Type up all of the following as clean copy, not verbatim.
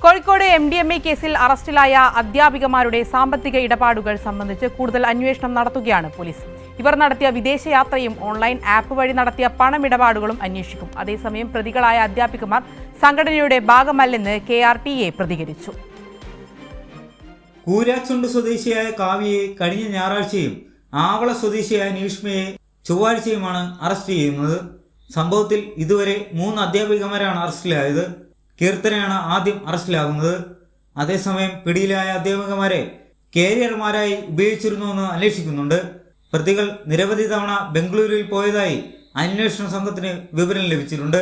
Kozhikode MDMA കേസിൽ അറസ്റ്റിലായ അധ്യാപികമാരുടെ സാമ്പത്തിക ഇടപാടുകൾ സംബന്ധിച്ച് കൂടുതൽ അന്വേഷണം നടത്തുകയാണ് പോലീസ്. ഇവർ നടത്തിയ വിദേശയാത്രയും ഓൺലൈൻ ആപ്പ് വഴി നടത്തിയ പണമിടപാടുകളും അന്വേഷിക്കും. അതേസമയം പ്രതികളായ അധ്യാപികമാർ സംഘടനയുടെ ഭാഗമല്ലെന്ന് KRTA പ്രതികരിച്ചു. കൂരാച്ചുണ്ട് സ്വദേശിയായ കാവ്യയെ കഴിഞ്ഞ ഞായറാഴ്ചയും ആവള സ്വദേശിയായ നീഷ്മയെ ചൊവ്വാഴ്ചയുമാണ് അറസ്റ്റ് ചെയ്യുന്നത്. സംഭവത്തിൽ ഇതുവരെ 3 അധ്യാപികമാരാണ് അറസ്റ്റിലായത്. കീർത്തനയാണ് ആദ്യം അറസ്റ്റിലാകുന്നത്. അതേസമയം പിടിയിലായ അധ്യാപികമാരെ കാരിയർമാരായി ഉപയോഗിച്ചിരുന്നുവെന്ന് അന്വേഷിക്കുന്നുണ്ട്. പ്രതികൾ നിരവധി തവണ ബംഗളൂരുവിൽ പോയതായി അന്വേഷണ സംഘത്തിന് വിവരം ലഭിച്ചിട്ടുണ്ട്.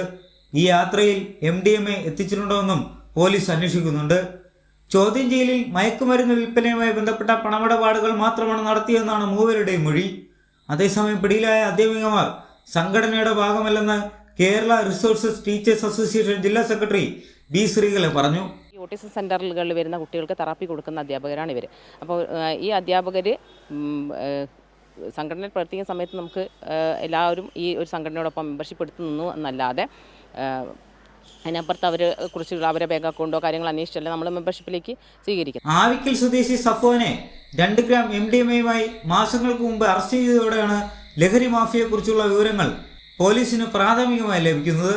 ഈ യാത്രയിൽ MDMA എത്തിച്ചിട്ടുണ്ടോയെന്നും പോലീസ് അന്വേഷിക്കുന്നുണ്ട്. ചോദ്യം ചെയ്യലിൽ മയക്കുമരുന്ന് വിൽപ്പനയുമായി ബന്ധപ്പെട്ട പണമിടപാടുകൾ മാത്രമാണ് നടത്തിയതെന്നാണ് മൂവരുടെയും മൊഴി. അതേസമയം പിടിയിലായ അധ്യാപികമാർ സംഘടനയുടെ ഭാഗമല്ലെന്ന് കേരള റിസോഴ്സസ് ടീച്ചേഴ്സ് അസോസിയേഷൻ ജില്ലാ സെക്രട്ടറി B. ശ്രീകല പറഞ്ഞു. ഓട്ടിസം സെൻ്ററുകളിൽ വരുന്ന കുട്ടികൾക്ക് തെറാപ്പി കൊടുക്കുന്ന അധ്യാപകരാണ് ഇവർ. അപ്പോൾ ഈ അധ്യാപകർ സംഘടനയിൽ പ്രവർത്തിക്കുന്ന സമയത്ത് നമുക്ക് എല്ലാവരും ഈ ഒരു സംഘടനയോടൊപ്പം മെമ്പർഷിപ്പ് എടുത്തു നിന്നു എന്നല്ലാതെ അതിനപ്പുറത്ത് അവരെ കുറിച്ചുള്ള അവരെ ബാങ്ക് അക്കൗണ്ടോ കാര്യങ്ങൾ അന്വേഷിച്ചല്ല നമ്മൾ മെമ്പർഷിപ്പിലേക്ക് സ്വീകരിക്കും. ആവിക്കൽ സ്വദേശി സഫോനെ 2 ഗ്രാം MDMAയുമായി മാസങ്ങൾക്ക് മുമ്പ് അറസ്റ്റ് ചെയ്തതോടെയാണ് ലഹരി മാഫിയെക്കുറിച്ചുള്ള വിവരങ്ങൾ പോലീസിന് പ്രാഥമികമായി ലഭിക്കുന്നത്.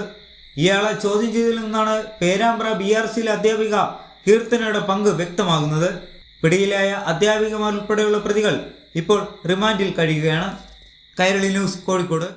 ഇയാളെ ചോദ്യം ചെയ്തതിൽ നിന്നാണ് പേരാമ്പ്ര BRCയിലെ അധ്യാപിക കീർത്തനയുടെ പങ്ക് വ്യക്തമാകുന്നത്. പിടിയിലായ അധ്യാപികമാർ ഉൾപ്പെടെയുള്ള പ്രതികൾ ഇപ്പോൾ റിമാൻഡിൽ കഴിയുകയാണ്. കൈരളി ന്യൂസ്, കോഴിക്കോട്.